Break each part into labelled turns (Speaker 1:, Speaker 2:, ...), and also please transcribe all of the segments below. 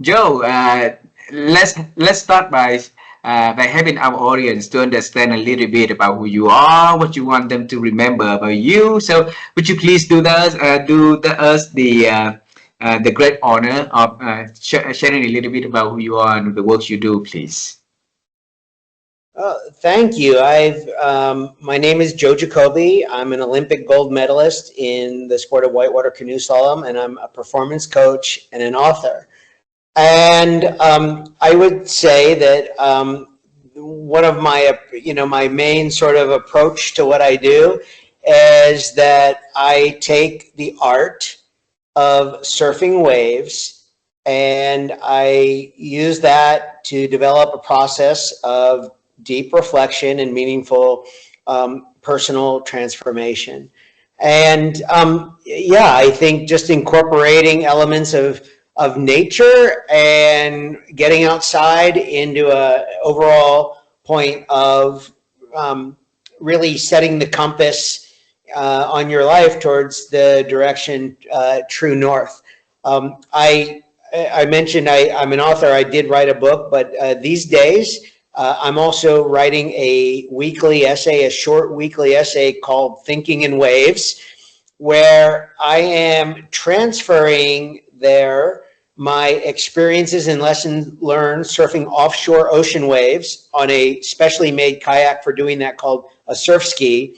Speaker 1: Joe, let's start by having our audience to understand a little bit about who you are, what you want them to remember about you. So, would you please us the great honor of sharing a little bit about who you are and the work you do, please?
Speaker 2: Thank you. My name is Joe Jacobi. I'm an Olympic gold medalist in the sport of whitewater canoe slalom, and I'm a performance coach and an author. And I would say that one of my, my main sort of approach to what I do is that I take the art of surfing waves and I use that to develop a process of deep reflection and meaningful personal transformation. And yeah, I think just incorporating elements of nature and getting outside into a overall point of really setting the compass on your life towards the direction true north. I mentioned I'm an author. I did write a book, but these days I'm also writing a weekly essay, a short weekly essay called Thinking in Waves, where I am transferring my experiences and lessons learned surfing offshore ocean waves on a specially made kayak for doing that called a surf ski.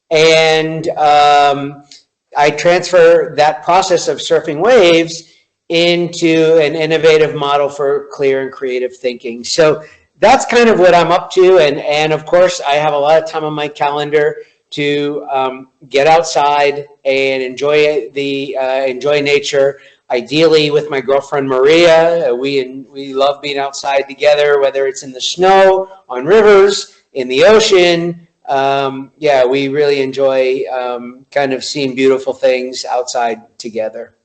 Speaker 2: And I transfer that process of surfing waves into an innovative model for clear and creative thinking. So that's kind of what I'm up to. And of course, I have a lot of time on my calendar to get outside and enjoy nature. Ideally with my girlfriend Maria, we love being outside together, whether it's in the snow, on rivers, in the ocean. Yeah, we really enjoy kind of seeing beautiful things outside together.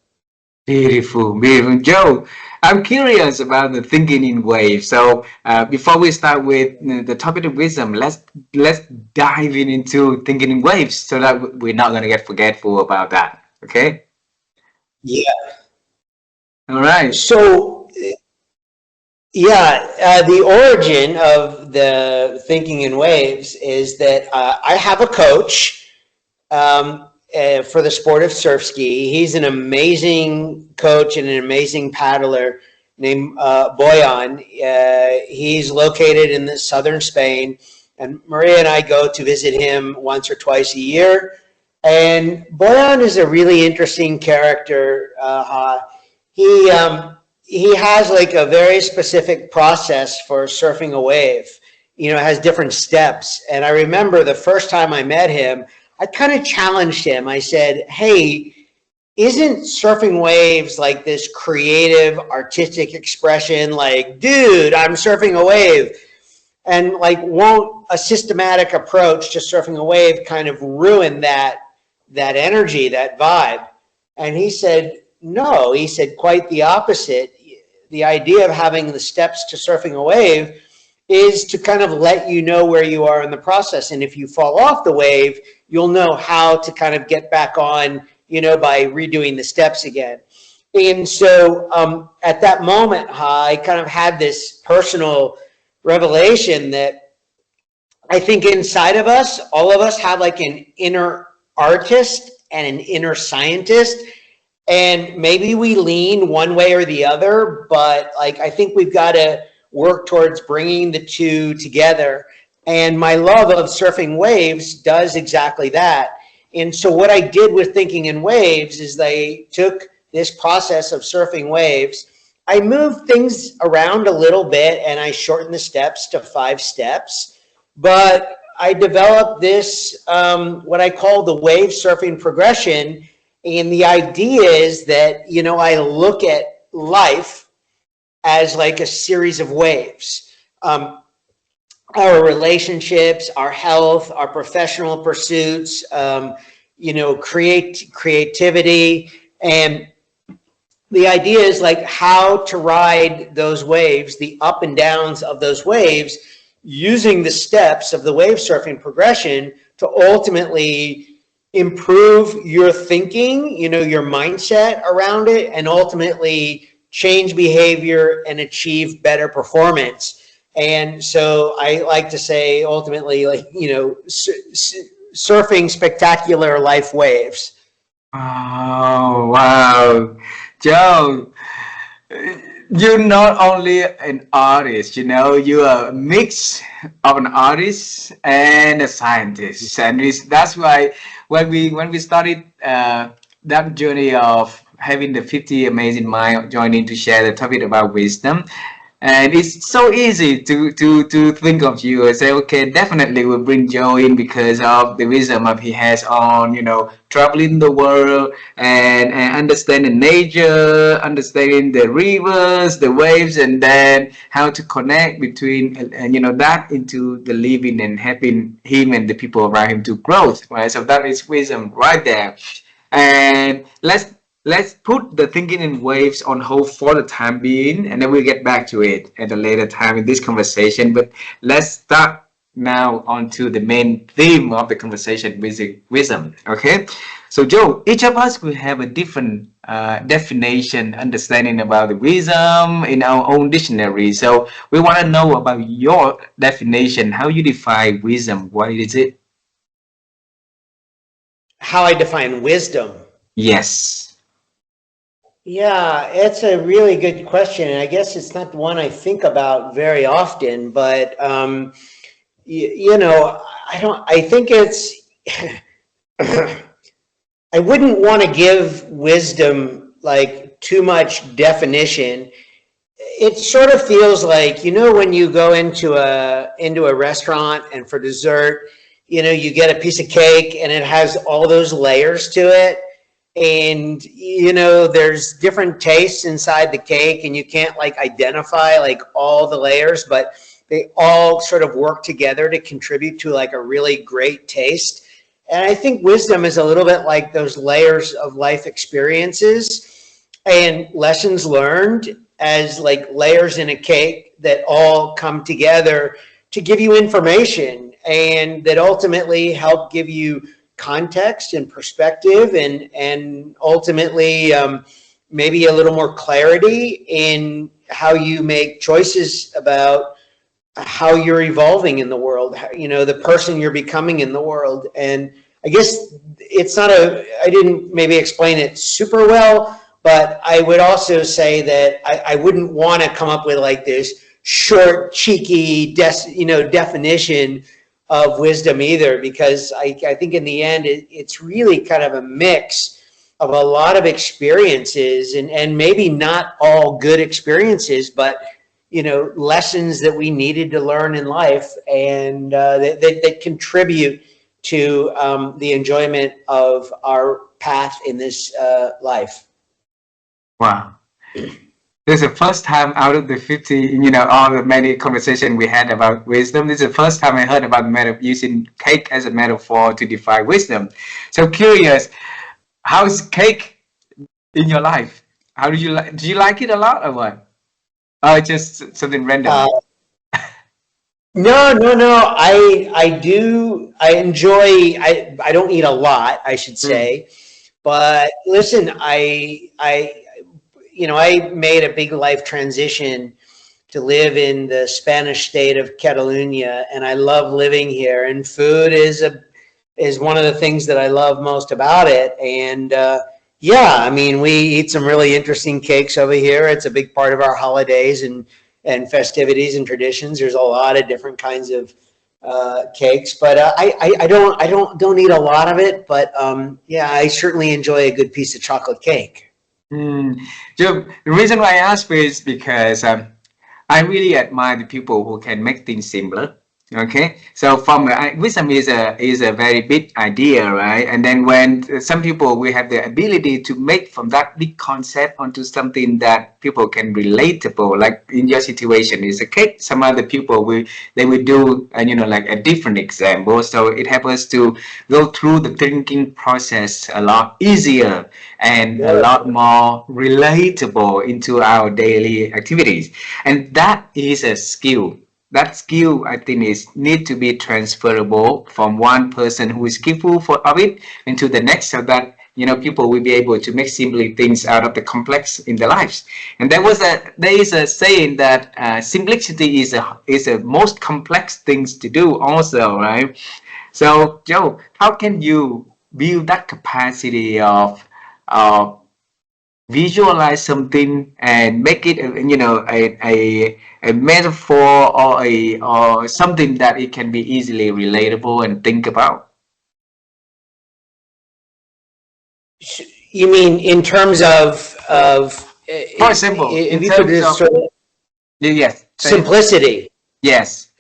Speaker 1: Beautiful, beautiful. Joe, I'm curious about the thinking in waves. So before we start with the topic of wisdom, let's dive into thinking in waves so that we're not going to get forgetful about that. Okay?
Speaker 2: Yeah.
Speaker 1: All right.
Speaker 2: So, yeah, the origin of the thinking in waves is that I have a coach for the sport of surf ski. He's an amazing coach and an amazing paddler named Boyan. He's located in the southern Spain, and Maria and I go to visit him once or twice a year. And Boyan is a really interesting character. He has like a very specific process for surfing a wave. It has different steps. And I remember the first time I met him, I kind of challenged him. I said, hey, isn't surfing waves like this creative, artistic expression? Like, dude, I'm surfing a wave. And like, won't a systematic approach to surfing a wave kind of ruin that energy, that vibe? And he said, no. He said quite the opposite. The idea of having the steps to surfing a wave is to kind of let you know where you are in the process. And if you fall off the wave, you'll know how to kind of get back on, by redoing the steps again. And so at that moment, I kind of had this personal revelation that I think inside of us, all of us have like an inner artist and an inner scientist. And maybe we lean one way or the other, but like I think we've got to work towards bringing the two together. And my love of surfing waves does exactly that. And so what I did with Thinking in Waves is I took this process of surfing waves, I moved things around a little bit and I shortened the steps to 5 steps, but I developed this, what I call the wave surfing progression. And the idea is that, I look at life as like a series of waves. Our relationships, our health, our professional pursuits, creativity. And the idea is like how to ride those waves, the up and downs of those waves, using the steps of the wave surfing progression to ultimately improve your thinking, your mindset around it, and ultimately change behavior and achieve better performance. And so I like to say, ultimately, like, surfing spectacular life waves.
Speaker 1: Oh, wow. Joe, you're not only an artist, you are a mix of an artist and a scientist. And that's why when we started that journey of having the 50 amazing mind joining to share the topic about wisdom, and it's so easy to think of you and say, okay, definitely we'll bring Joe in because of the wisdom of he has on, traveling the world and understanding nature, understanding the rivers, the waves, and then how to connect between and that into the living and helping him and the people around him to growth, right? So that is wisdom right there. And let's put the thinking in waves on hold for the time being, and then we'll get back to it at a later time in this conversation. But let's start now onto the main theme of the conversation, wisdom. Okay, so Joe, each of us will have a different definition, understanding about the wisdom in our own dictionary. So we want to know about your definition, how you define wisdom. What is it?
Speaker 2: How I define wisdom.
Speaker 1: Yes.
Speaker 2: Yeah, it's a really good question. And I guess it's not one I think about very often, but, I think it's, I wouldn't want to give wisdom like too much definition. It sort of feels like, when you go into a restaurant and for dessert, you get a piece of cake and it has all those layers to it. And, there's different tastes inside the cake and you can't like identify like all the layers, but they all sort of work together to contribute to like a really great taste. And I think wisdom is a little bit like those layers of life experiences and lessons learned as like layers in a cake that all come together to give you information and that ultimately help give you context and perspective and ultimately maybe a little more clarity in how you make choices about how you're evolving in the world, the person you're becoming in the world. And I guess it's not I didn't maybe explain it super well, but I would also say that I wouldn't want to come up with like this short, cheeky, definition of wisdom either, because I think in the end, it's really kind of a mix of a lot of experiences and maybe not all good experiences, but lessons that we needed to learn in life and that contribute to the enjoyment of our path in this life.
Speaker 1: Wow. This is the first time out of the 50, all the many conversations we had about wisdom. This is the first time I heard about using cake as a metaphor to define wisdom. So curious, how's cake in your life? How do you like it a lot or what? Oh, just something random.
Speaker 2: No. I do. I enjoy. I don't eat a lot, I should say. But listen, I made a big life transition to live in the Spanish state of Catalonia, and I love living here. And food is one of the things that I love most about it. And we eat some really interesting cakes over here. It's a big part of our holidays and festivities and traditions. There's a lot of different kinds of cakes, but I don't eat a lot of it. But I certainly enjoy a good piece of chocolate cake.
Speaker 1: Joe, the reason why I ask is because I really admire the people who can make things simpler. Okay, so wisdom is a very big idea, right? And then when some people we have the ability to make from that big concept onto something that people can relatable, like in your situation is a cake. Some other people they will do like a different example, so it helps us to go through the thinking process a lot easier and a lot more relatable into our daily activities, and that is a skill. That skill, I think, need to be transferable from one person who is skillful of it into the next, so that people will be able to make simply things out of the complex in their lives. And there is a saying that simplicity is a most complex things to do also, right? So Joe, how can you build that capacity of visualize something and make it a metaphor or something that it can be easily relatable and think about?
Speaker 2: You mean in terms of
Speaker 1: For example,
Speaker 2: if
Speaker 1: in
Speaker 2: you could
Speaker 1: terms
Speaker 2: just
Speaker 1: of,
Speaker 2: sort of
Speaker 1: yes,
Speaker 2: simplicity.
Speaker 1: yes.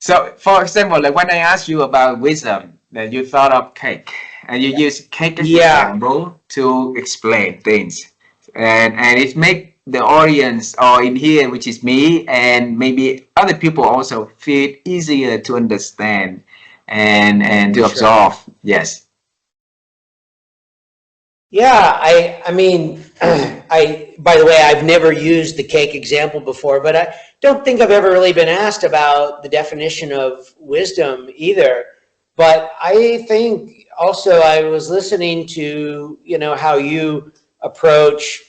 Speaker 1: So, for example, like when I asked you about wisdom, that you thought of cake, and you use cake as
Speaker 2: Yeah,
Speaker 1: example to explain things, and it make the audience or in here, which is me, and maybe other people also feel it easier to understand and
Speaker 2: for
Speaker 1: to
Speaker 2: sure.
Speaker 1: absorb. Yes.
Speaker 2: Yeah, I mean, by the way, I've never used the cake example before, but I don't think I've ever really been asked about the definition of wisdom either. But I think also I was listening to, how you approach,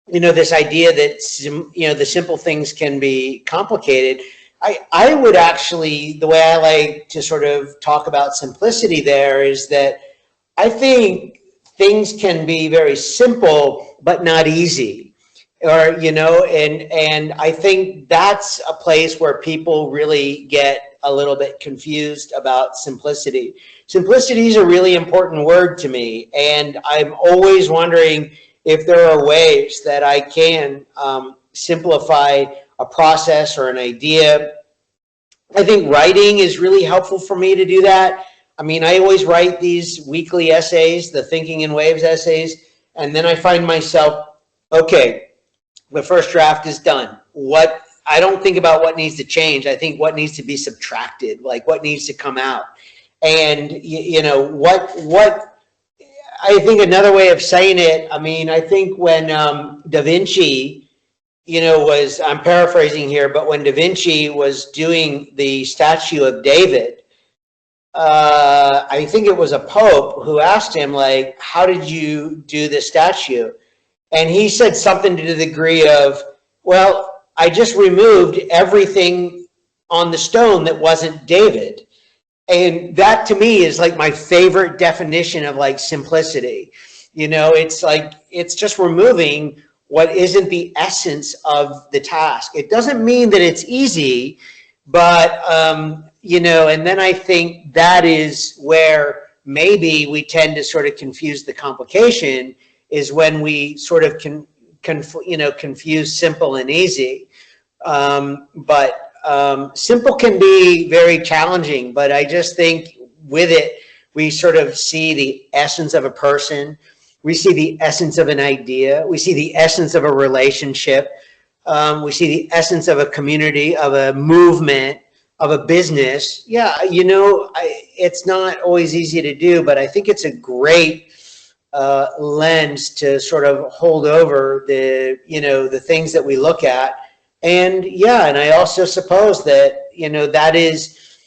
Speaker 2: this idea that, the simple things can be complicated. I would actually, the way I like to sort of talk about simplicity there is that I think things can be very simple but not easy, or and I think that's a place where people really get a little bit confused about simplicity. Simplicity is a really important word to me, and I'm always wondering if there are ways that I can simplify a process or an idea. I think writing is really helpful for me to do that. I mean, I always write these weekly essays, the Thinking in Waves essays, and then I find myself, okay, the first draft is done. What I don't think about what needs to change. I think what needs to be subtracted, like what needs to come out. And what I think another way of saying it, I mean, I think when Da Vinci, was, I'm paraphrasing here, but when Da Vinci was doing the statue of David, I think it was a pope who asked him, like, how did you do this statue? And he said something to the degree of, well, I just removed everything on the stone that wasn't David. And that to me is like my favorite definition of like simplicity. It's like, it's just removing what isn't the essence of the task. It doesn't mean that it's easy, but, and then I think that is where maybe we tend to sort of confuse the complication, is when we sort of confuse simple and easy. But simple can be very challenging, but I just think with it, we sort of see the essence of a person. We see the essence of an idea. We see the essence of a relationship. We see the essence of a community, of a movement, of a business. Yeah, it's not always easy to do, but I think it's a great lens to sort of hold over the things that we look at. And yeah, and I also suppose that, that is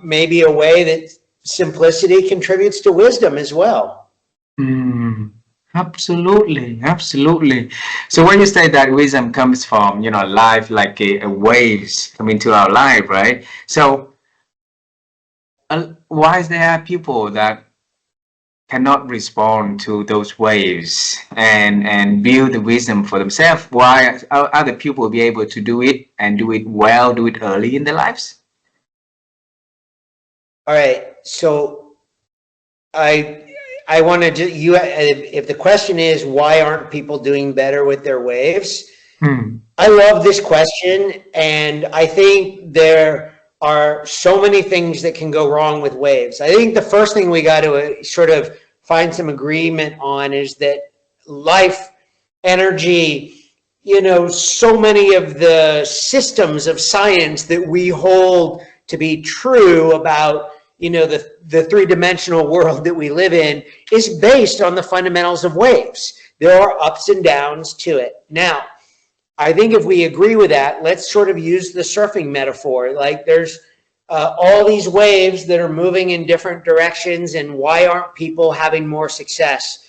Speaker 2: maybe a way that simplicity contributes to wisdom as well.
Speaker 1: Mm, absolutely, absolutely. So when you say that wisdom comes from, life like a waves coming to our life, right? So why there are people that cannot respond to those waves and build the wisdom for themselves? Why are other people be able to do it and do it well, do it early in their lives?
Speaker 2: All right, so I want to you. If the question is why aren't people doing better with their waves, I love this question, and I think there are so many things that can go wrong with waves. I think the first thing we got to sort of find some agreement on is that life, energy, so many of the systems of science that we hold to be true about, the three-dimensional world that we live in is based on the fundamentals of waves. There are ups and downs to it. Now, I think if we agree with that, let's sort of use the surfing metaphor. Like there's all these waves that are moving in different directions, and why aren't people having more success?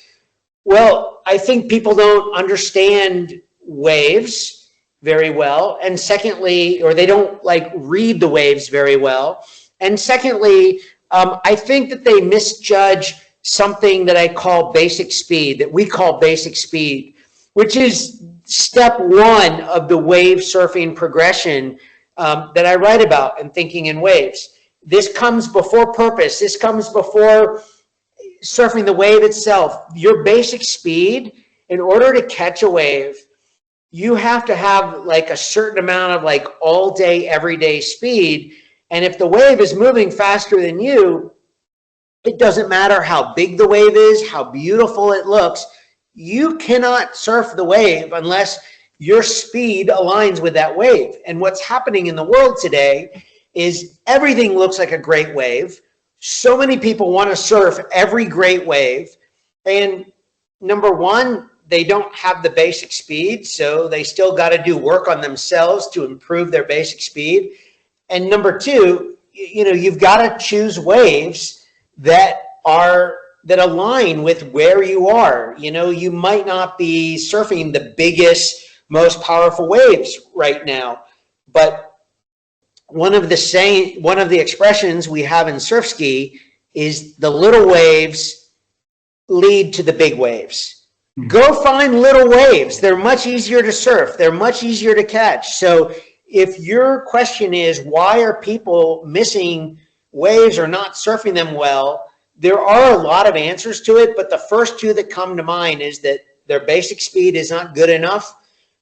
Speaker 2: Well, I think people don't understand waves very well. And secondly, or they don't like read the waves very well. And secondly, I think that they misjudge something that I call basic speed, that we call basic speed, which is step one of the wave surfing progression that I write about in Thinking in Waves. This comes before purpose. This comes before surfing the wave itself. Your basic speed, in order to catch a wave, you have to have like a certain amount of like all day, everyday speed. And if the wave is moving faster than you, it doesn't matter how big the wave is, how beautiful it looks. You cannot surf the wave unless your speed aligns with that wave. And what's happening in the world today is everything looks like a great wave. So many people want to surf every great wave. And number one, they don't have the basic speed, so they still got to do work on themselves to improve their basic speed. And number two, you've got to choose waves that align with where you are. You might not be surfing the biggest, most powerful waves right now, but one of the expressions we have in surf ski is the little waves lead to the big waves. Go find little waves. They're much easier to surf. They're much easier to catch. So if your question is, why are people missing waves or not surfing them well? There are a lot of answers to it, but the first two that come to mind is that their basic speed is not good enough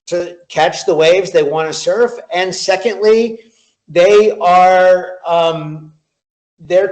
Speaker 2: to catch the waves they want to surf. And secondly, they're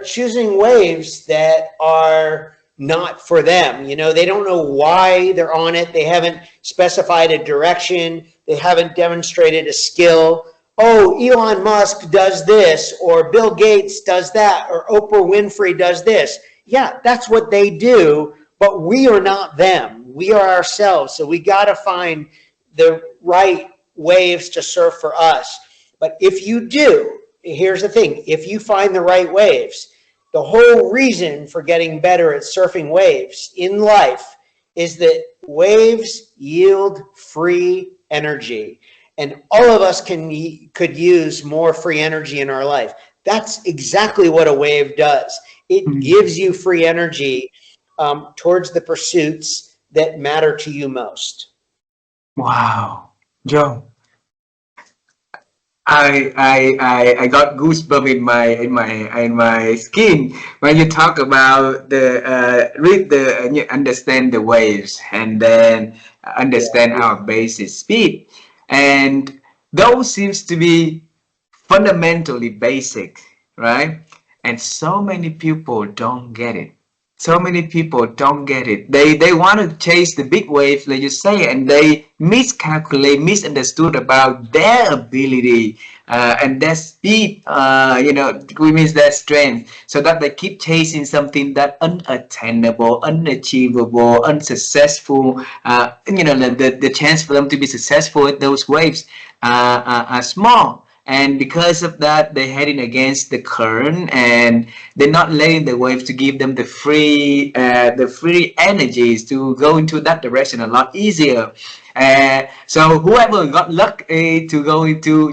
Speaker 2: choosing waves that are not for them. They don't know why they're on it. They haven't specified a direction. They haven't demonstrated a skill. Oh, Elon Musk does this, or Bill Gates does that, or Oprah Winfrey does this. Yeah, that's what they do, but we are not them. We are ourselves. So we got to find the right waves to surf for us. But if you do, here's the thing, if you find the right waves, the whole reason for getting better at surfing waves in life is that waves yield free energy. And all of us could use more free energy in our life. That's exactly what a wave does. It gives you free energy towards the pursuits that matter to you most.
Speaker 1: Wow, Joe. I got goosebumps in my skin when you talk about the read the and you understand the waves and then understand our basic speed, and those seems to be fundamentally basic, right? And so many people don't get it. So many people don't get it. They want to chase the big waves, like you say, and they miscalculate, misunderstood about their ability and their speed. We means their strength, so that they keep chasing something that unattainable, unachievable, unsuccessful. The chance for them to be successful at those waves are small. And because of that, they're heading against the current, and they're not letting the waves to give them the free energies to go into that direction a lot easier. So whoever got lucky to go into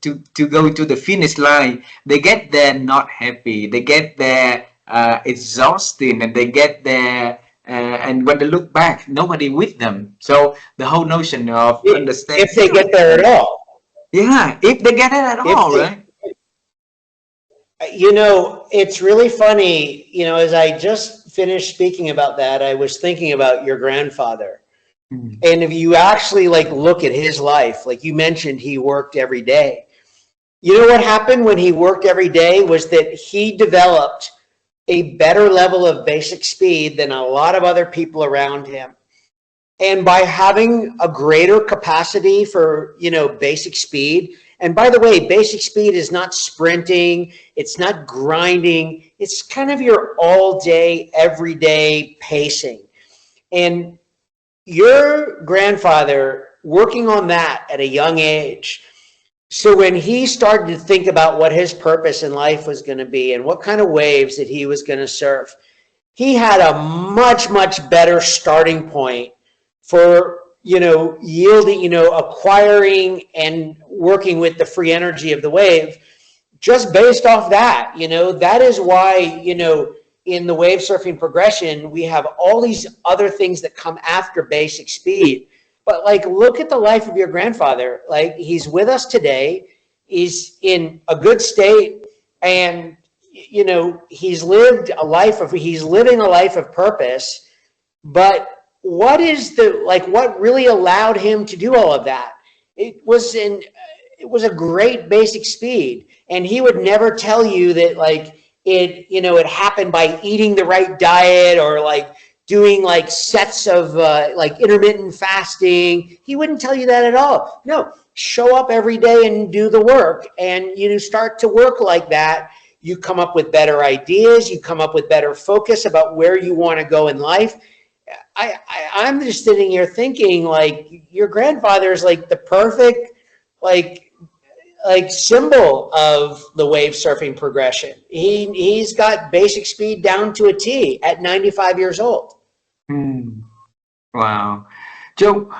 Speaker 1: to go into the finish line, they get there not happy. They get there exhausting, and they get there. And when they look back, nobody with them. So the whole notion of understanding,
Speaker 2: if they get there at all.
Speaker 1: Yeah, if they get it at all, right?
Speaker 2: It's really funny, as I just finished speaking about that, I was thinking about your grandfather. And if you actually look at his life, like you mentioned, he worked every day. You know what happened when he worked every day was that he developed a better level of basic speed than a lot of other people around him. And by having a greater capacity for, basic speed, and by the way, basic speed is not sprinting, it's not grinding, it's kind of your all day, everyday pacing. And your grandfather working on that at a young age So when he started to think about what his purpose in life was going to be and what kind of waves that he was going to surf, he had a much, much better starting point for, yielding, acquiring and working with the free energy of the wave, just based off that. That is why, in the wave surfing progression, we have all these other things that come after basic speed. But like, look at the life of your grandfather. Like, he's with us today. He's in a good state, and he's living a life of purpose. But what really allowed him to do all of that? It was a great basic speed, and he would never tell you that it happened by eating the right diet or doing sets of intermittent fasting. He wouldn't tell you that at all. No, show up every day and do the work, and start to work like that. You come up with better ideas. You come up with better focus about where you want to go in life. I'm just sitting here thinking, your grandfather is the perfect symbol of the wave surfing progression. He's got basic speed down to a T at 95 years old.
Speaker 1: Wow. Joe,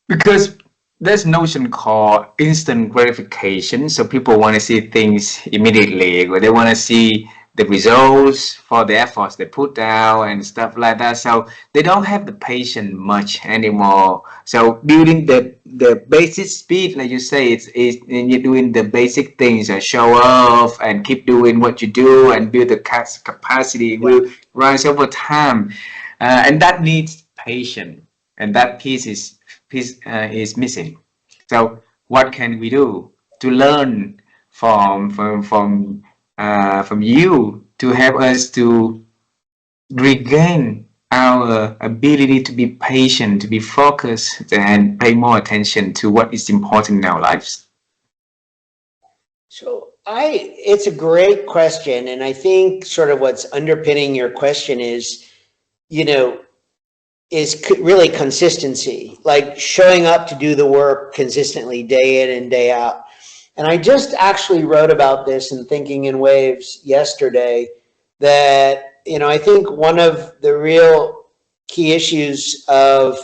Speaker 1: because there's notion called instant gratification. So people want to see things immediately, or they want to see the results for the efforts they put down and stuff like that. So they don't have the patience much anymore. So building the basic speed, like you say, it's you're doing the basic things and show off and keep doing what you do and build the capacity will rise over time. And that needs patience, and that piece is missing. So what can we do to learn from you to help us to regain our ability to be patient, to be focused, and pay more attention to what is important in our lives?
Speaker 2: So it's a great question, and I think sort of what's underpinning your question is really consistency, like showing up to do the work consistently day in and day out. And I just actually wrote about this in Thinking in Waves yesterday, that, I think one of the real key issues of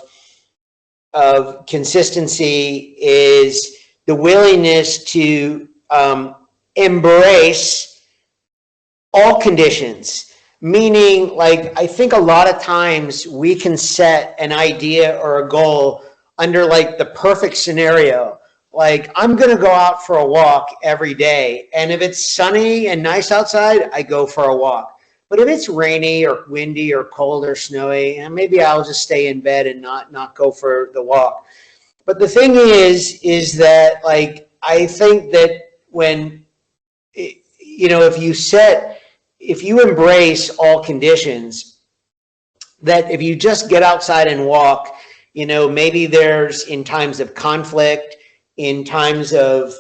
Speaker 2: consistency is the willingness to embrace all conditions. Meaning, I think a lot of times we can set an idea or a goal under the perfect scenario. I'm going to go out for a walk every day, and if it's sunny and nice outside, I go for a walk. But if it's rainy or windy or cold or snowy, and maybe I'll just stay in bed and not go for the walk. But the thing is that I think that when if you embrace all conditions, that if you just get outside and walk, maybe there's in times of conflict, in times of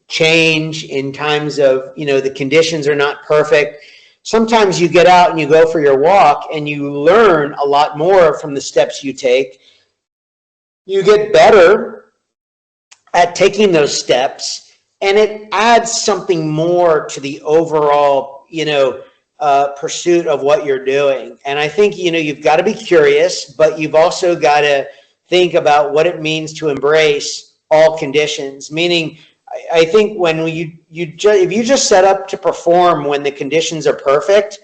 Speaker 2: change, in times of, the conditions are not perfect. Sometimes you get out and you go for your walk and you learn a lot more from the steps you take. You get better at taking those steps, and it adds something more to the overall pursuit of what you're doing. And I think, you've got to be curious, but you've also got to think about what it means to embrace all conditions. Meaning, I think when if you just set up to perform when the conditions are perfect,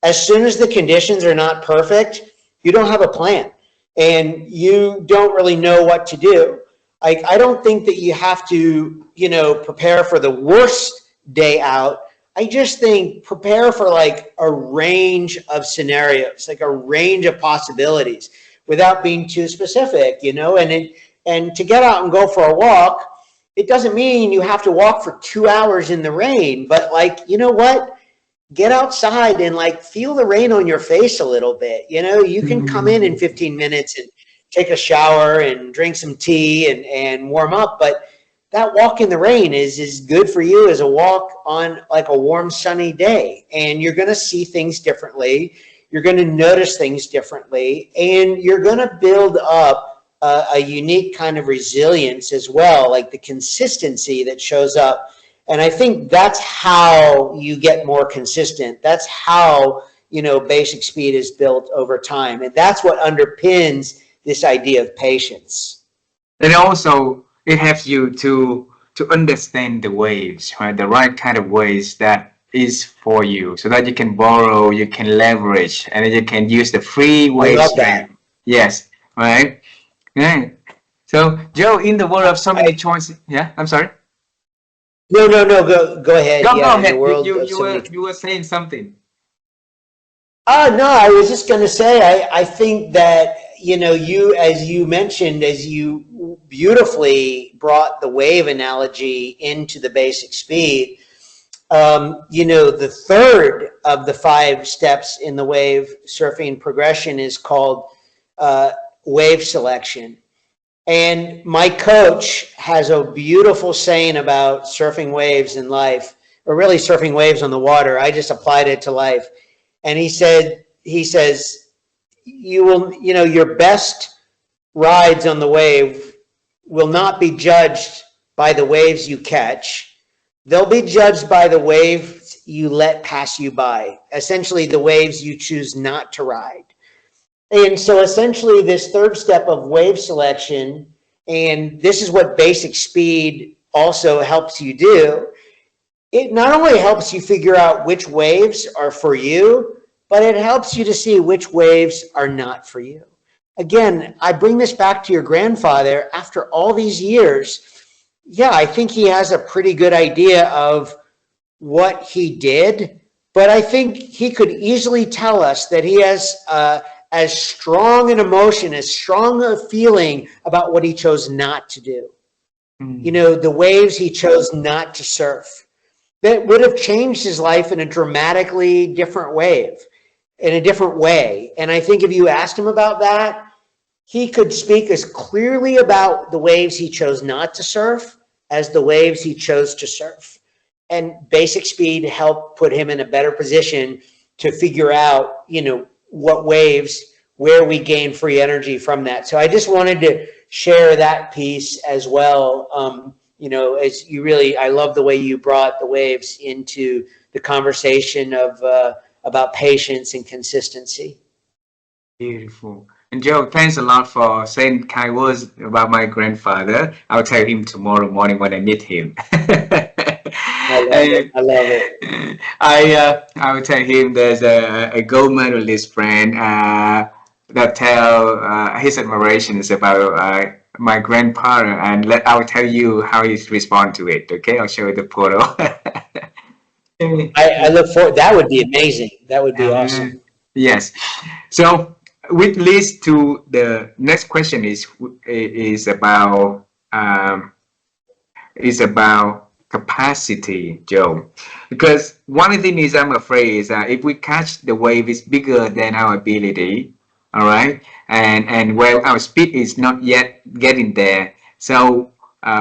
Speaker 2: as soon as the conditions are not perfect, you don't have a plan and you don't really know what to do. I don't think that you have to, prepare for the worst day out. I just think prepare for a range of scenarios, a range of possibilities without being too specific, and to get out and go for a walk, it doesn't mean you have to walk for 2 hours in the rain, but what? Get outside and feel the rain on your face a little bit. You can come in 15 minutes and take a shower and drink some tea and warm up, but that walk in the rain is as good for you as a walk on a warm, sunny day. And you're going to see things differently. You're going to notice things differently, and you're going to build up a unique kind of resilience as well, like the consistency that shows up. And I think that's how you get more consistent. That's how, basic speed is built over time. And that's what underpins this idea of patience.
Speaker 1: And also, it helps you to understand the waves, right? The right kind of waves that is for you, so that you can borrow, you can leverage, and then you can use the free
Speaker 2: I
Speaker 1: wave
Speaker 2: love that.
Speaker 1: strength. Yes, right. Right. So, Joe, in the world of so many
Speaker 2: I,
Speaker 1: choices, yeah, I'm sorry.
Speaker 2: no, go ahead.
Speaker 1: Go
Speaker 2: Yeah, in the
Speaker 1: ahead. You
Speaker 2: world
Speaker 1: you
Speaker 2: of
Speaker 1: you
Speaker 2: so
Speaker 1: were
Speaker 2: many.
Speaker 1: you were saying something.
Speaker 2: No, I was just going to say, I think that, as you mentioned, as you beautifully brought the wave analogy into the basic speed, the third of the 5 steps in the wave surfing progression is called wave selection. And my coach has a beautiful saying about surfing waves in life, or really surfing waves on the water. I just applied it to life. And he says, you will, your best rides on the wave will not be judged by the waves you catch. They'll be judged by the waves you let pass you by, essentially the waves you choose not to ride. And so essentially this third step of wave selection, and this is what basic speed also helps you do, it not only helps you figure out which waves are for you, but it helps you to see which waves are not for you. Again, I bring this back to your grandfather after all these years. Yeah, I think he has a pretty good idea of what he did, but I think he could easily tell us that he has as strong an emotion, as strong a feeling about what he chose not to do. The waves he chose not to surf. That would have changed his life in a dramatically different wave, in a different way. And I think if you asked him about that, he could speak as clearly about the waves he chose not to surf as the waves he chose to surf. And basic speed helped put him in a better position to figure out, what waves, where we gain free energy from that. So I just wanted to share that piece as well. As you really, I love the way you brought the waves into the conversation of about patience and consistency.
Speaker 1: Beautiful. And Joe, thanks a lot for saying kind words about my grandfather. I'll tell him tomorrow morning when I meet him.
Speaker 2: I love it. I love it.
Speaker 1: I will tell him there's a gold medalist friend that tell his admirations about my grandfather, and I'll tell you how he respond to it. Okay, I'll show you the photo.
Speaker 2: I look forward. That would be amazing. That would be awesome.
Speaker 1: Yes. So, which leads to the next question is about capacity, Joe. Because one thing is I'm afraid is that if we catch the wave is bigger than our ability, all right, and well our speed is not yet getting there, so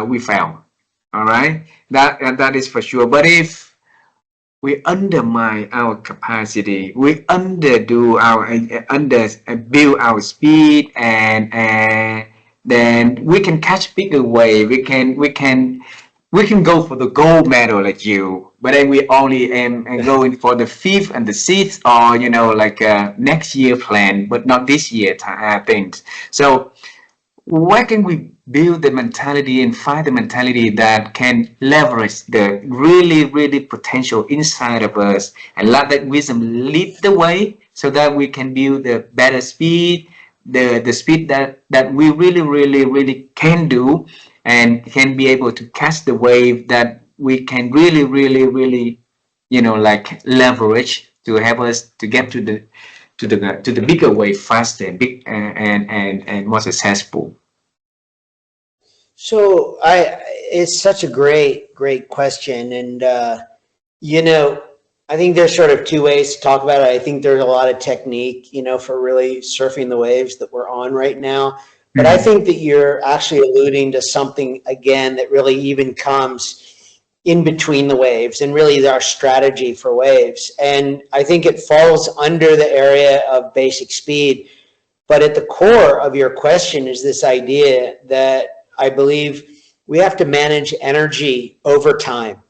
Speaker 1: we fail, all right. That is for sure. But if we undermine our capacity, we underdo our build our speed, and then we can catch bigger wave. We can go for the gold medal like you, but then we only aim and going for the 5th and the 6th, or like next year plan, but not this year things. So where can we build the mentality and find the mentality that can leverage the really, really potential inside of us and let that wisdom lead the way, so that we can build the better speed, the speed that we really, really, really can do, and can be able to catch the wave that we can really, really, really, like leverage to help us to get to the bigger wave faster and big and more successful.
Speaker 2: So it's such a great question. And, I think there's sort of 2 ways to talk about it. I think there's a lot of technique, for really surfing the waves that we're on right now. But I think that you're actually alluding to something, again, that really even comes in between the waves and really our strategy for waves. And I think it falls under the area of basic speed. But at the core of your question is this idea that I believe we have to manage energy over time.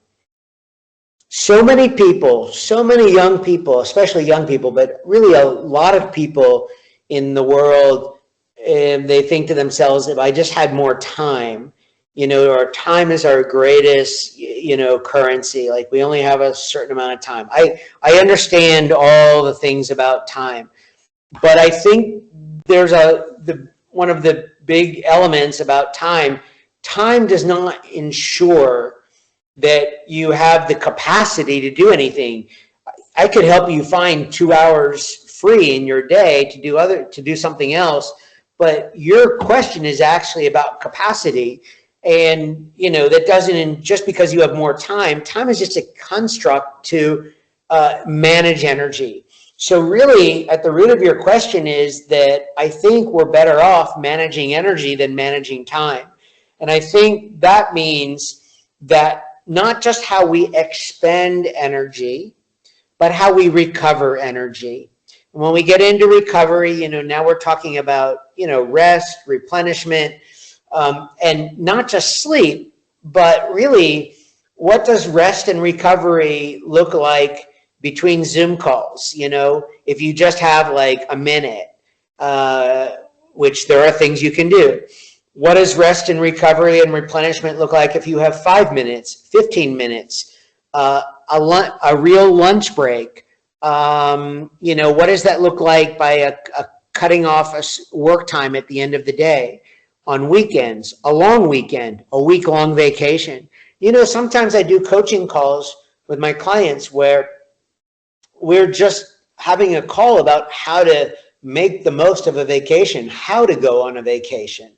Speaker 2: So many people, so many young people, especially young people, but really a lot of people in the world, they think to themselves, if I just had more time, our time is our greatest, currency. Like we only have a certain amount of time. I understand all the things about time, but I think there's one of the big elements about time. Time does not ensure that you have the capacity to do anything. I could help you find 2 hours free in your day to do something else, but your question is actually about capacity. And that doesn't, just because you have more time is just a construct to manage energy. So really at the root of your question is that I think we're better off managing energy than managing time. And I think that means that not just how we expend energy, but how we recover energy. And when we get into recovery, now we're talking about, rest, replenishment, and not just sleep, but really what does rest and recovery look like between Zoom calls? If you just have like a minute, which there are things you can do. What does rest and recovery and replenishment look like if you have 5 minutes, 15 minutes, a real lunch break? What does that look like by a cutting off a work time at the end of the day, on weekends, a long weekend, a week-long vacation? Sometimes I do coaching calls with my clients where we're just having a call about how to make the most of a vacation, how to go on a vacation.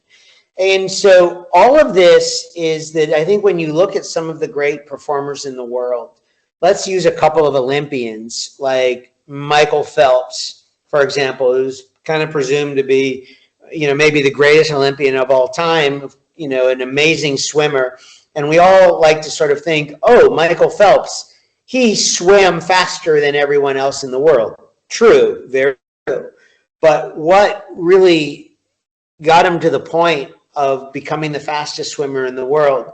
Speaker 2: And so all of this is that I think when you look at some of the great performers in the world, let's use a couple of Olympians like Michael Phelps, for example, who's kind of presumed to be, maybe the greatest Olympian of all time, an amazing swimmer. And we all like to sort of think, oh, Michael Phelps, he swam faster than everyone else in the world. True, very true. But what really got him to the point of becoming the fastest swimmer in the world,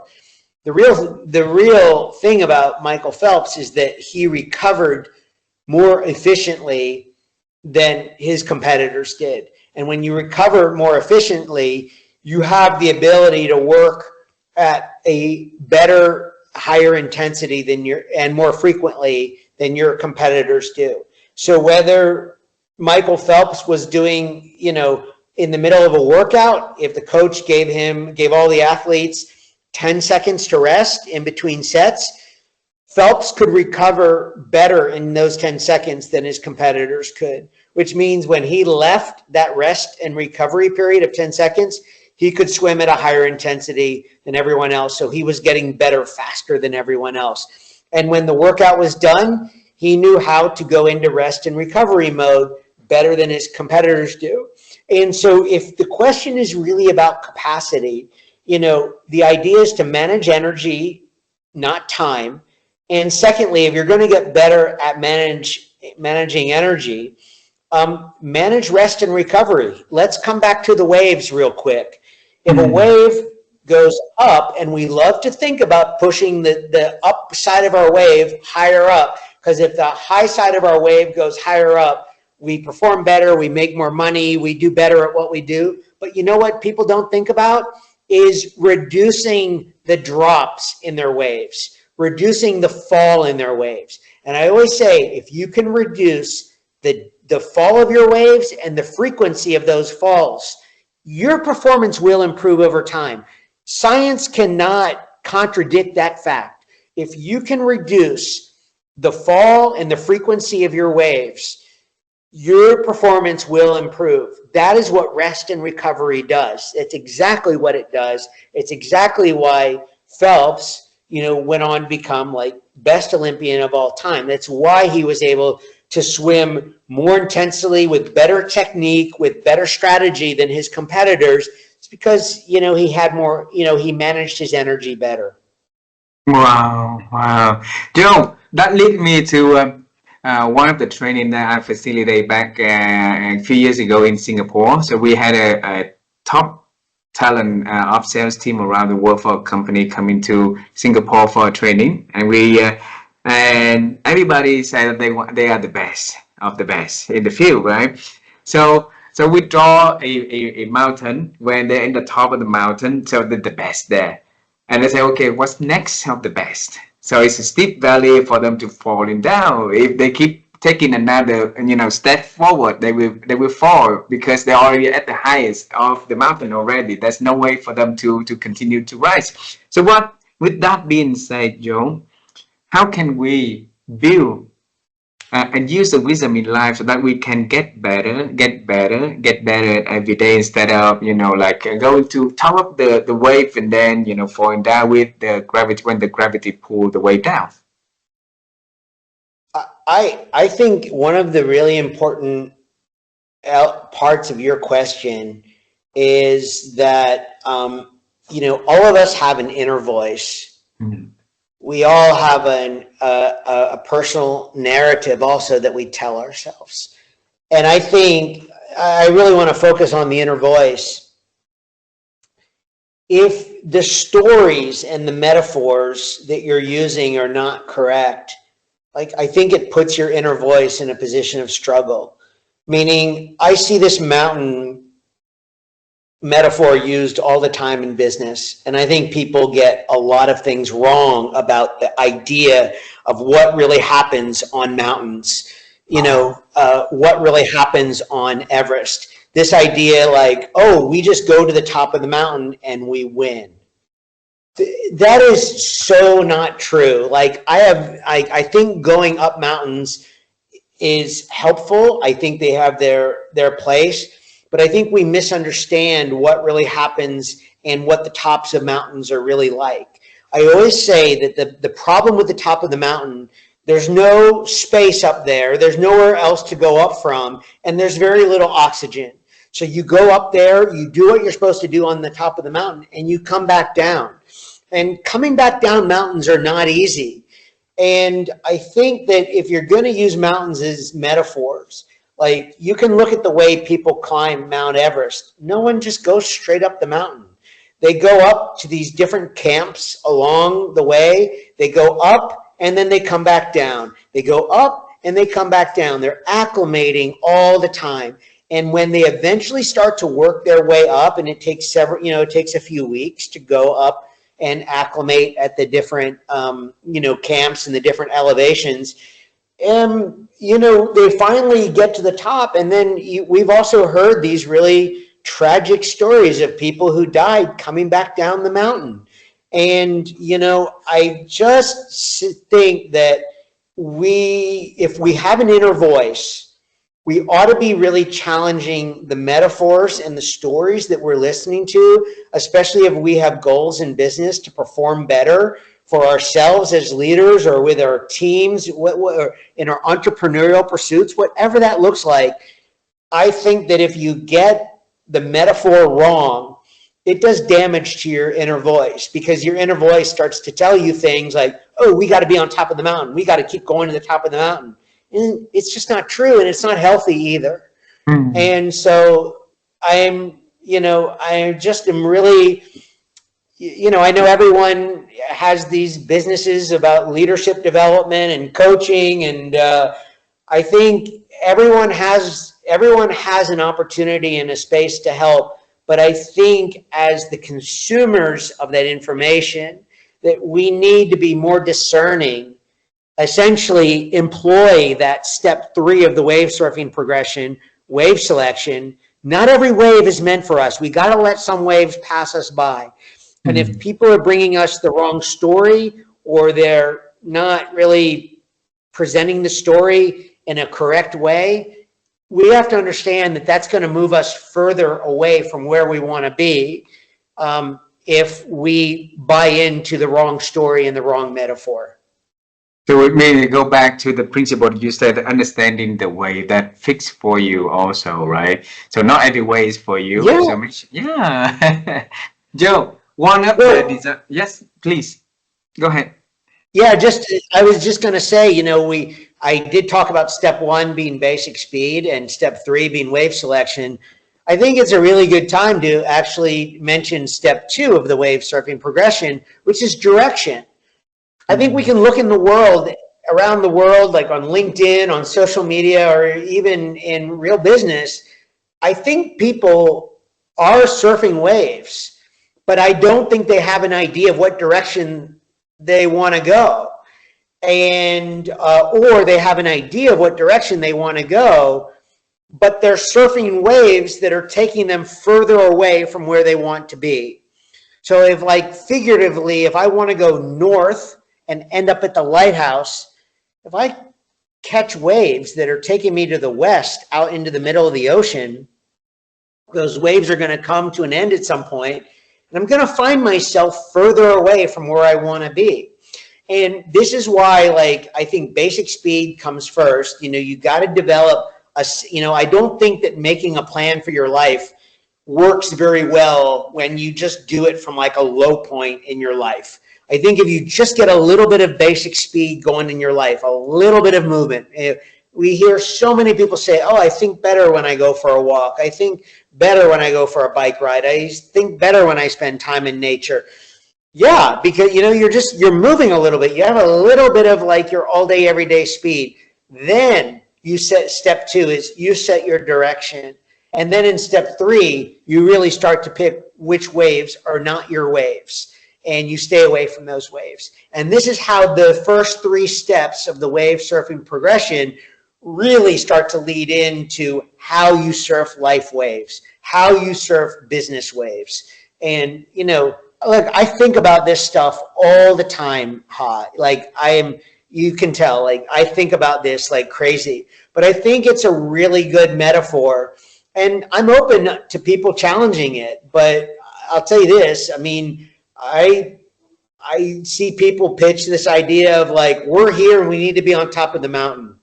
Speaker 2: the real thing about Michael Phelps is that he recovered more efficiently than his competitors did. And when you recover more efficiently, you have the ability to work at a better, higher intensity and more frequently than your competitors do. So whether Michael Phelps was doing, in the middle of a workout, if the coach gave all the athletes 10 seconds to rest in between sets, Phelps could recover better in those 10 seconds than his competitors could, which means when he left that rest and recovery period of 10 seconds, he could swim at a higher intensity than everyone else. So he was getting better faster than everyone else. And when the workout was done, he knew how to go into rest and recovery mode better than his competitors do. And so if the question is really about capacity, the idea is to manage energy, not time. And secondly, if you're going to get better at managing energy, manage rest and recovery. Let's come back to the waves real quick. If a wave goes up, and we love to think about pushing the up side of our wave higher up, because if the high side of our wave goes higher up, we perform better, we make more money, we do better at what we do. But you know what people don't think about is reducing the drops in their waves, reducing the fall in their waves. And I always say, if you can reduce the fall of your waves and the frequency of those falls, your performance will improve over time. Science cannot contradict that fact. If you can reduce the fall and the frequency of your waves, your performance will improve. That is what rest and recovery does. It's exactly what it does. It's exactly why Phelps, went on to become like best Olympian of all time. That's why he was able to swim more intensely with better technique, with better strategy than his competitors. It's because, he had more, he managed his energy better.
Speaker 1: Wow. Joe, that leads me to one of the training that I facilitated back a few years ago in Singapore. So we had a top talent of sales team around the world for a company coming to Singapore for training, and and everybody said that they are the best of the best in the field, right? So we draw a mountain when they're in the top of the mountain, so they're the best there. And they say, okay, what's next of the best? So it's a steep valley for them to falling down. If they keep taking another, step forward, they will fall because they're already at the highest of the mountain already. There's no way for them to continue to rise. So with that being said, Joe, how can we build and use the wisdom in life so that we can get better, get better every day instead of, like going to top of the wave and then, falling down with the gravity when the gravity pull the wave down.
Speaker 2: I think one of the really important parts of your question is that, all of us have an inner voice. Mm-hmm. We all have a personal narrative also that we tell ourselves. And I think I really want to focus on the inner voice. If the stories and the metaphors that you're using are not correct, I think it puts your inner voice in a position of struggle. Meaning, I see this mountain metaphor used all the time in business, and I think people get a lot of things wrong about the idea of what really happens on mountains. What really happens on Everest. This idea we just go to the top of the mountain and we win. That is so not true. I think going up mountains is helpful. I think they have their place. But I think we misunderstand what really happens and what the tops of mountains are really like. I always say that the problem with the top of the mountain, there's no space up there. There's nowhere else to go up from, and there's very little oxygen. So you go up there, you do what you're supposed to do on the top of the mountain, and you come back down. And coming back down mountains are not easy. And I think that if you're going to use mountains as metaphors, you can look at the way people climb Mount Everest. No one just goes straight up the mountain. They go up to these different camps along the way. They go up and then they come back down. They go up and they come back down. They're acclimating all the time. And when they eventually start to work their way up, and it takes it takes a few weeks to go up and acclimate at the different, camps and the different elevations, they finally get to the top. And then we've also heard these really tragic stories of people who died coming back down the mountain. And, I just think that if we have an inner voice, we ought to be really challenging the metaphors and the stories that we're listening to, especially if we have goals in business to perform better for ourselves as leaders or with our teams, or in our entrepreneurial pursuits, whatever that looks like. I think that if you get the metaphor wrong, it does damage to your inner voice, because your inner voice starts to tell you things like, oh, we got to be on top of the mountain. We got to keep going to the top of the mountain. And it's just not true, and it's not healthy either. Mm-hmm. And so I just am really, I know everyone has these businesses about leadership development and coaching, and I think everyone has an opportunity and a space to help. But I think as the consumers of that information, that we need to be more discerning, essentially employ that step 3 of the wave surfing progression, wave selection. Not every wave is meant for us. We got to let some waves pass us by. And if people are bringing us the wrong story, or they're not really presenting the story in a correct way, we have to understand that that's going to move us further away from where we want to be if we buy into the wrong story and the wrong metaphor.
Speaker 1: So it may go back to the principle you said, understanding the way that fits for you also, right? So not every way is for you.
Speaker 2: Yeah.
Speaker 1: So yeah. Joe, one of the yes, please go ahead.
Speaker 2: Yeah, I was just going to say, I did talk about step 1 being basic speed and step 3 being wave selection. I think it's a really good time to actually mention step 2 of the wave surfing progression, which is direction. I think we can look in the world, around the world, like on LinkedIn, on social media, or even in real business. I think people are surfing waves, but I don't think they have an idea of what direction they want to go. And, or they have an idea of what direction they want to go, but they're surfing waves that are taking them further away from where they want to be. So if, like, figuratively, if I want to go north and end up at the lighthouse, if I catch waves that are taking me to the west out into the middle of the ocean, those waves are going to come to an end at some point, and I'm going to find myself further away from where I want to be. And this is why, like, I think basic speed comes first. You know, you got to develop I don't think that making a plan for your life works very well when you just do it from like a low point in your life. I think if you just get a little bit of basic speed going in your life, a little bit of movement. We hear so many people say, oh, I think better when I go for a walk. I think better when I go for a bike ride. I think better when I spend time in nature. Yeah, because, you know, you're moving a little bit. You have a little bit of like your all day, everyday speed. Then you set step 2 is you set your direction. And then in step 3, you really start to pick which waves are not your waves, and you stay away from those waves. And this is how the first 3 steps of the wave surfing progression really start to lead into how you surf life waves, how you surf business waves. And, you know, look, I think about this stuff all the time, like you can tell, like I think about this like crazy, but I think it's a really good metaphor, and I'm open to people challenging it. But I'll tell you this, I mean, I see people pitch this idea of like, we're here and we need to be on top of the mountain.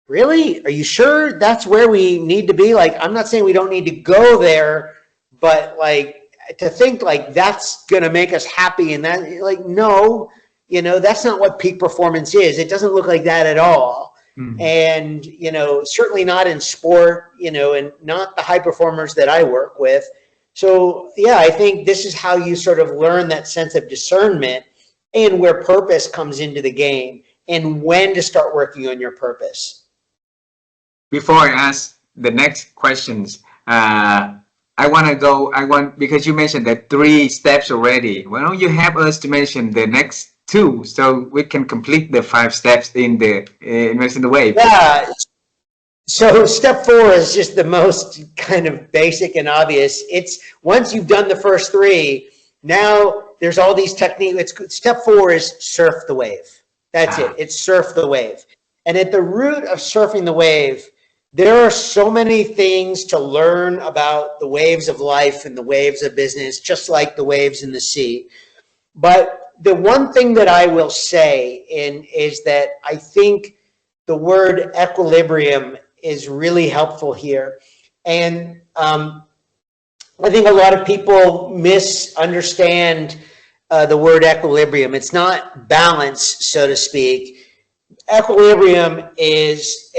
Speaker 2: Really? Are you sure that's where we need to be? Like, I'm not saying we don't need to go there, but like to think like that's going to make us happy, and that, like, no, you know, that's not what peak performance is. It doesn't look like that at all. Mm-hmm. And, you know, certainly not in sport, you know, and not the high performers that I work with. So, yeah, I think this is how you sort of learn that sense of discernment and where purpose comes into the game and when to start working on your purpose.
Speaker 1: Before I ask the next questions, because you mentioned the 3 steps already. Why don't you help us to mention the next 2 so we can complete the 5 steps in the Invest in the Wave?
Speaker 2: Yeah. So step 4 is just the most kind of basic and obvious. It's once you've done the first 3, now there's all these techniques. Step 4 is surf the wave. That's it. It's surf the wave. And at the root of surfing the wave, there are so many things to learn about the waves of life and the waves of business, just like the waves in the sea. But the one thing that I will say is that I think the word equilibrium is really helpful here. And I think a lot of people misunderstand the word equilibrium. It's not balance, so to speak. Equilibrium is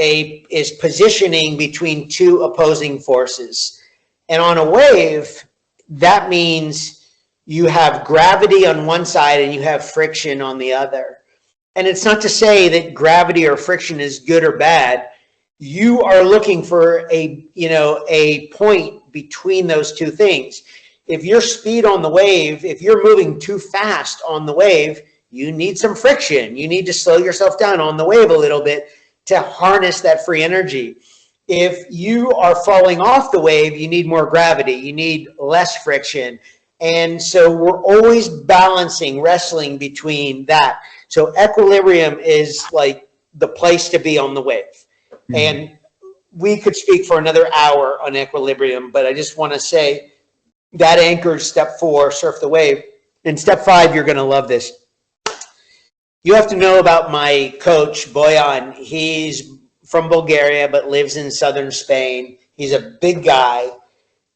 Speaker 2: positioning between 2 opposing forces. And on a wave, that means you have gravity on one side and you have friction on the other. And it's not to say that gravity or friction is good or bad. You are looking for a point between those 2 things. If your speed on the wave, if you're moving too fast on the wave, you need some friction. You need to slow yourself down on the wave a little bit to harness that free energy. If you are falling off the wave, you need more gravity. You need less friction. And so we're always balancing, wrestling between that. So equilibrium is like the place to be on the wave. Mm-hmm. And we could speak for another hour on equilibrium, but I just want to say that anchors step 4, surf the wave. In step 5, you're going to love this. You have to know about my coach, Boyan. He's from Bulgaria, but lives in southern Spain. He's a big guy.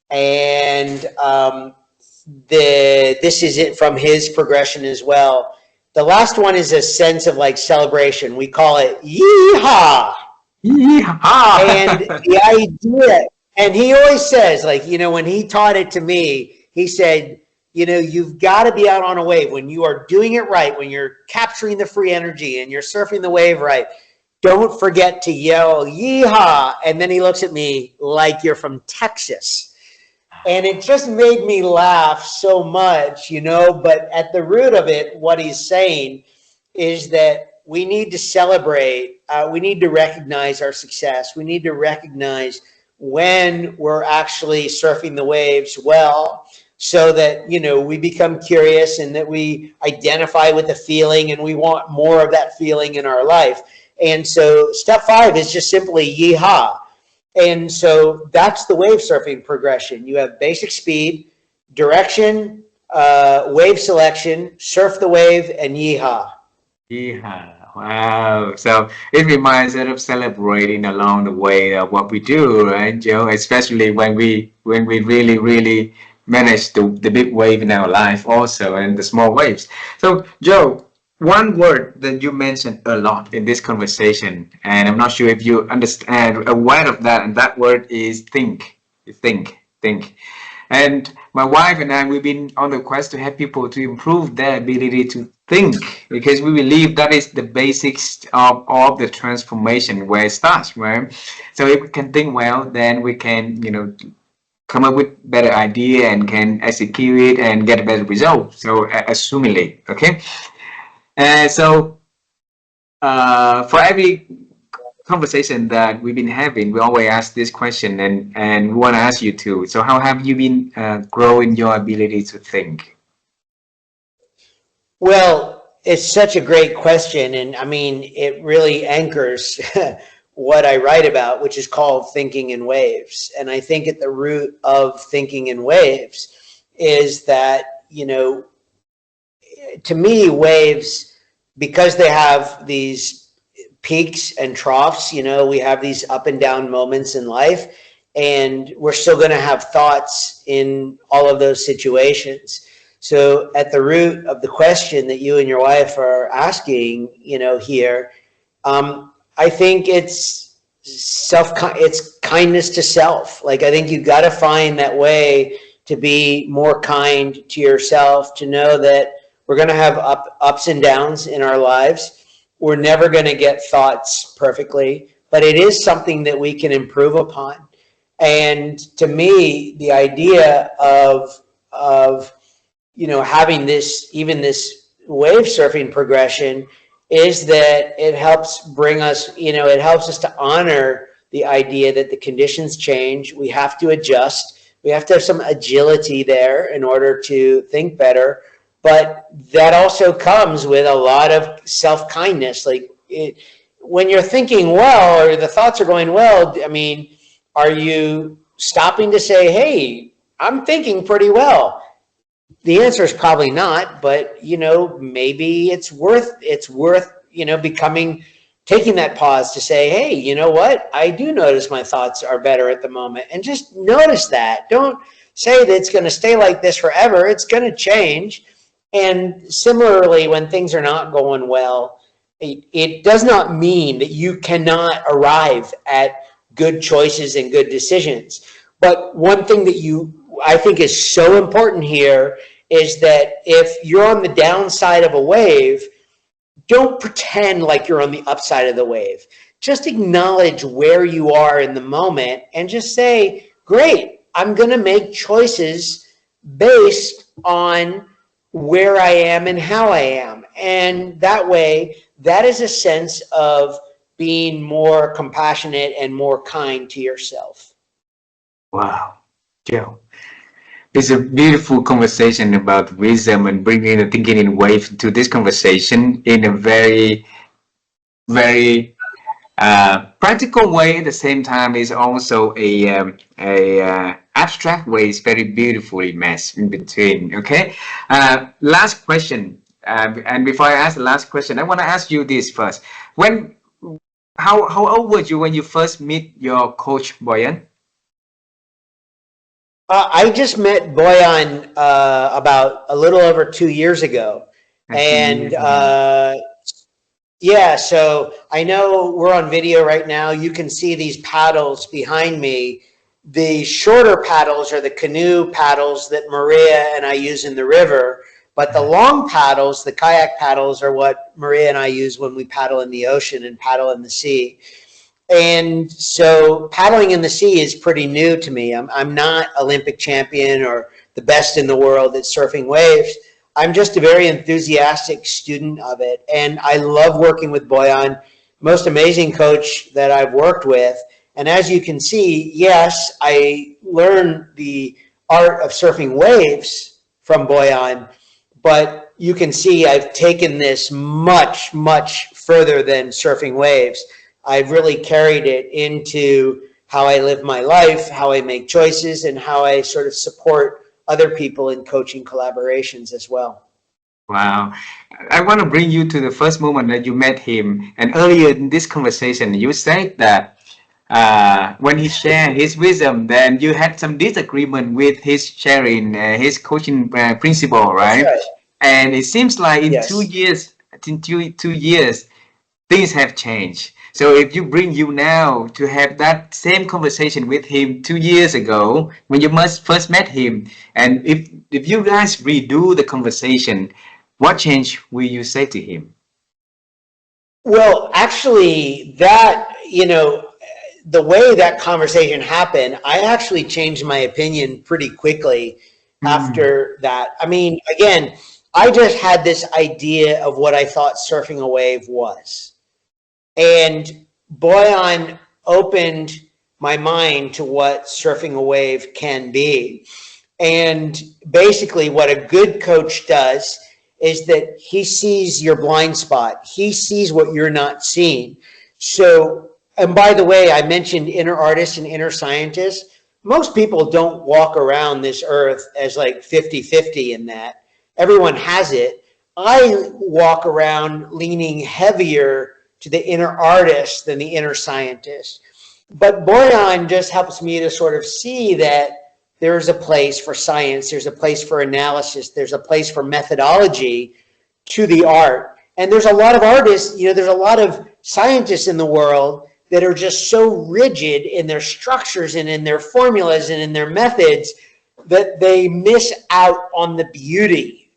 Speaker 2: And this is it from his progression as well. The last one is a sense of like celebration. We call it yeehaw. And
Speaker 1: Yeehaw!
Speaker 2: the idea, and he always says, like, when he taught it to me, he said, you've got to be out on a wave when you are doing it right, when you're capturing the free energy and you're surfing the wave right. Don't forget to yell yeehaw. And then he looks at me like you're from Texas. And it just made me laugh so much, but at the root of it, what he's saying is that we need to celebrate. We need to recognize our success. We need to recognize when we're actually surfing the waves well, so that, we become curious and that we identify with the feeling and we want more of that feeling in our life. And so step 5 is just simply yeehaw. And so that's the wave surfing progression. You have basic speed, direction, wave selection, surf the wave, and yeehaw.
Speaker 1: Yeah, wow. So it reminds us of celebrating along the way of what we do, right, Joe? Especially when we really manage the big wave in our life also and the small waves. So Joe, one word that you mentioned a lot in this conversation, and I'm not sure if you understand aware of that, and that word is think. Think. And my wife and I, we've been on the quest to help people to improve their ability to think, because we believe that is the basics of the transformation where it starts, right? So if we can think well, then we can, come up with better idea and can execute it and get a better result. So assumingly, okay? So for every conversation that we've been having, we always ask this question, and we want to ask you too. So, how have you been growing your ability to think?
Speaker 2: Well, it's such a great question. And I mean, it really anchors what I write about, which is called Thinking in Waves. And I think at the root of Thinking in Waves is that, to me, waves, because they have these peaks and troughs, we have these up and down moments in life, and we're still going to have thoughts in all of those situations. So at the root of the question that you and your wife are asking, here, I think it's it's kindness to self. Like, I think you got to find that way to be more kind to yourself, to know that we're going to have ups and downs in our lives. We're never going to get thoughts perfectly, but it is something that we can improve upon. And to me, the idea of having this wave surfing progression is that it helps bring us, it helps us to honor the idea that the conditions change. We have to adjust. We have to have some agility there in order to think better. But that also comes with a lot of self-kindness. Like, when you're thinking well, or the thoughts are going well, I mean, are you stopping to say, hey, I'm thinking pretty well? The answer is probably not, but maybe it's worth taking that pause to say, hey, you know what? I do notice my thoughts are better at the moment, and just notice that. Don't say that it's going to stay like this forever. It's going to change. And similarly, when things are not going well, it does not mean that you cannot arrive at good choices and good decisions. But one thing that I think is so important here is that if you're on the downside of a wave, don't pretend like you're on the upside of the wave. Just acknowledge where you are in the moment and just say, great, I'm going to make choices based on where I am and how I am. And that way, that is a sense of being more compassionate and more kind to yourself.
Speaker 1: Wow, Joe. It's a beautiful conversation about wisdom and bringing the thinking in wave to this conversation in a very practical way. At the same time, is also a abstract way. It's very beautifully meshed in between. Okay. Last question. And before I ask the last question, I want to ask you this first. How old were you when you first meet your coach, Boyan?
Speaker 2: I just met Boyan about a little over 2 years ago.
Speaker 1: That's
Speaker 2: And
Speaker 1: amazing.
Speaker 2: yeah, so I know we're on video right now. You can see these paddles behind me. The shorter paddles are the canoe paddles that Maria and I use in the river. But the long paddles, the kayak paddles, are what Maria and I use when we paddle in the ocean and paddle in the sea. And so paddling in the sea is pretty new to me. I'm not Olympic champion or the best in the world at surfing waves. I'm just a very enthusiastic student of it. And I love working with Boyan, most amazing coach that I've worked with. And as you can see, yes, I learned the art of surfing waves from Boyan, but you can see I've taken this much, much further than surfing waves. I've really carried it into how I live my life, how I make choices, and how I sort of support other people in coaching collaborations as well.
Speaker 1: Wow. I want to bring you to the first moment that you met him. And earlier in this conversation, you said that when he shared his wisdom, then you had some disagreement with his sharing his coaching principle,
Speaker 2: That's
Speaker 1: right?
Speaker 2: right.
Speaker 1: And it seems like
Speaker 2: Yes.
Speaker 1: in 2 years, things have changed. So if you bring you now to have that same conversation with him 2 years ago when you must first met him, and if you guys redo the conversation, what change will you say to him?
Speaker 2: Well, actually, the way that conversation happened, I actually changed my opinion pretty quickly
Speaker 1: Mm,
Speaker 2: after that. I mean, again, I just had this idea of what I thought surfing a wave was. And Boyan opened my mind to what surfing a wave can be. And basically, what a good coach does is that he sees your blind spot, he sees what you're not seeing. So, and by the way, I mentioned inner artists and inner scientists. Most people don't walk around this earth as like 50-50 in that. Everyone has it. I walk around leaning heavier to the inner artist than the inner scientist. But Boyan just helps me to sort of see that there's a place for science, there's a place for analysis, there's a place for methodology to the art. And there's a lot of artists, there's a lot of scientists in the world that are just so rigid in their structures and in their formulas and in their methods that they miss out on the beauty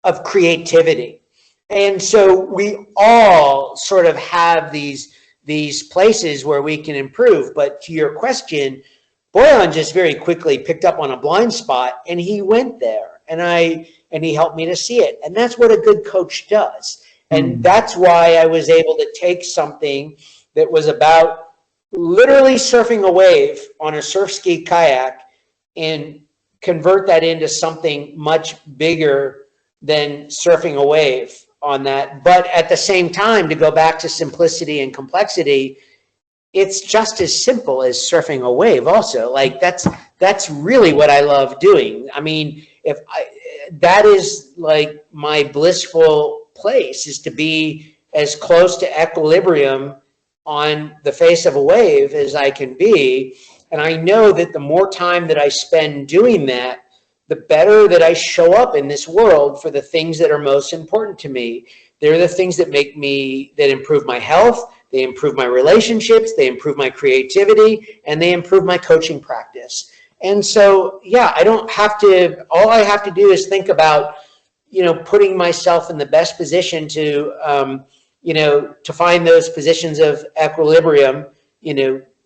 Speaker 2: of creativity. And so we all sort of have these places where we can improve. But to your question, Boyan just very quickly picked up on a blind spot and he went there and he helped me to see it. And that's what a good coach does. And
Speaker 1: mm,
Speaker 2: that's why I was able to take something that was about literally surfing a wave on a surf ski kayak and convert that into something much bigger than surfing a wave on that. But at the same time, to go back to simplicity and complexity, it's just as simple as surfing a wave also. Like that's really what I love doing. I mean, if I that is like my blissful place, is to be as close to equilibrium on the face of a wave as I can be. And I know that the more time that I spend doing that, the better that I show up in this world for the things that are most important to me. They're the things that that improve my health, they improve my relationships, they improve my creativity, and they improve my coaching practice. And so, yeah, all I have to do is think about, putting myself in the best position to find those positions of equilibrium,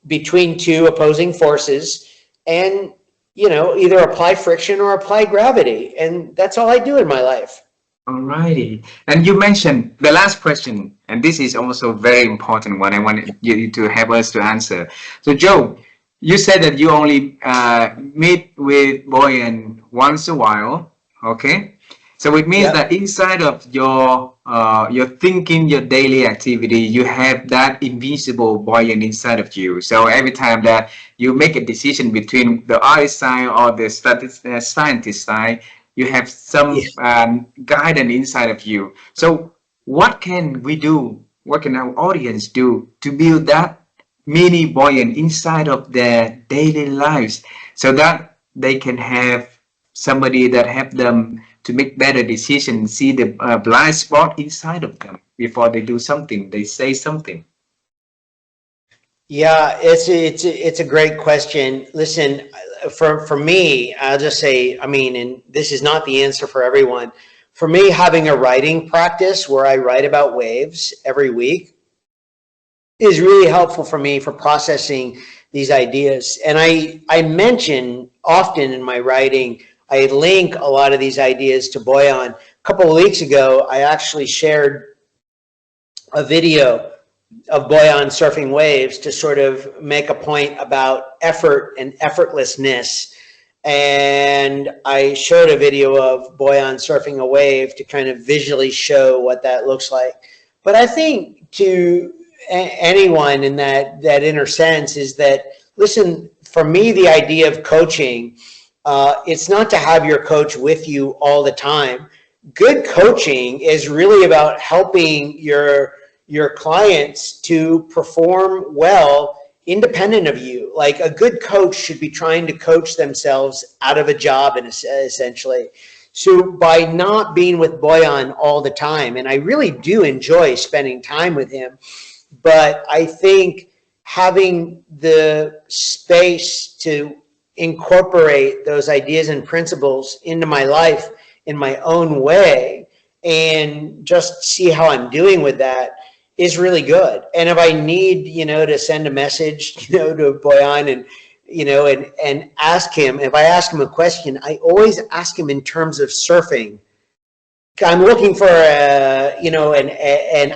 Speaker 2: between two opposing forces and, either apply friction or apply gravity. And that's all I do in my life.
Speaker 1: alrighty. And you mentioned the last question, and this is also a very important one. I want you to have us to answer. So, Joe, you said that you only meet with Boyan once a while, okay? So it means that
Speaker 2: Yep.
Speaker 1: inside of your thinking, your daily activity, you have that invisible Boyan inside of you. So every time that you make a decision between the artist side or the scientist side, you have
Speaker 2: Yeah.
Speaker 1: some guidance inside of you. So what can we do? What can our audience do to build that mini buoyant inside of their daily lives so that they can have somebody that help them to make better decisions, see the blind spot inside of them before they do something, they say something.
Speaker 2: Yeah, it's a great question. Listen, for me, I'll just say, I mean, and this is not the answer for everyone. For me, having a writing practice where I write about waves every week is really helpful for me for processing these ideas. And I mention often in my writing, I link a lot of these ideas to Boyan. A couple of weeks ago, I actually shared a video of Boyan surfing waves to sort of make a point about effort and effortlessness. And I showed a video of Boyan surfing a wave to kind of visually show what that looks like. But I think to anyone in that inner sense is that, listen, for me, the idea of coaching, it's not to have your coach with you all the time. Good coaching is really about helping your clients to perform well independent of you. Like a good coach should be trying to coach themselves out of a job, and essentially. So by not being with Boyan all the time, and I really do enjoy spending time with him, but I think having the space to incorporate those ideas and principles into my life in my own way and just see how I'm doing with that is really good. And if I need, to send a message, to Boyan and ask him, if I ask him a question, I always ask him in terms of surfing. I'm looking for an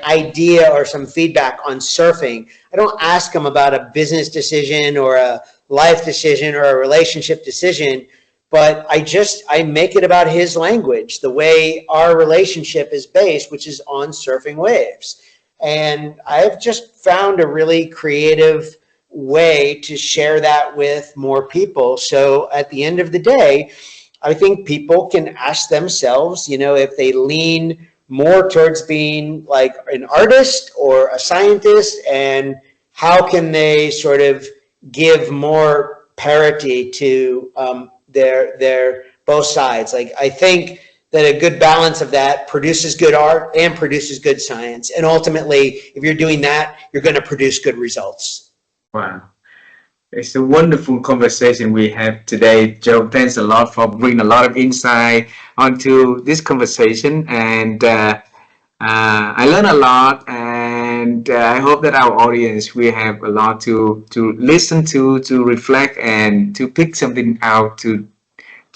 Speaker 2: idea or some feedback on surfing. I don't ask him about a business decision or a life decision or a relationship decision, but I make it about his language, the way our relationship is based, which is on surfing waves. And I've just found a really creative way to share that with more people. So at the end of the day, I think people can ask themselves, if they lean more towards being like an artist or a scientist, and how can they sort of give more parity to their both sides. Like, I think that a good balance of that produces good art and produces good science. And ultimately, if you're doing that, you're going to produce good results.
Speaker 1: Wow. It's a wonderful conversation we have today, Joe. Thanks a lot for bringing a lot of insight onto this conversation, and I learned a lot, and I hope that our audience will have a lot to listen to reflect, and to pick something out to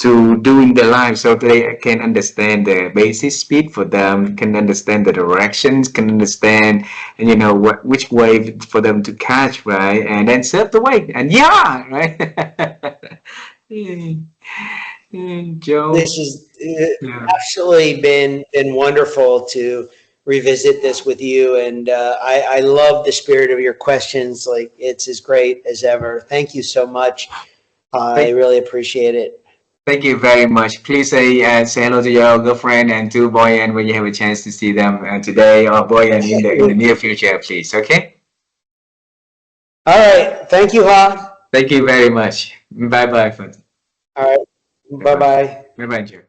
Speaker 1: do in their life, so they can understand the basic speed for them, can understand the directions, can understand, and which wave for them to catch, right? And then surf the wave, and right. Joe,
Speaker 2: this has
Speaker 1: yeah.
Speaker 2: absolutely been wonderful to revisit this with you, and I love the spirit of your questions. Like, it's as great as ever. Thank you so much. I really appreciate it.
Speaker 1: Thank you very much. Please say hello to your girlfriend and to Boyan when you have a chance to see them today, or Boyan in the near future, please. Okay.
Speaker 2: All right. Thank you, Ha.
Speaker 1: Thank you very much. Bye bye.
Speaker 2: All right. Bye bye.
Speaker 1: Bye bye, Joe.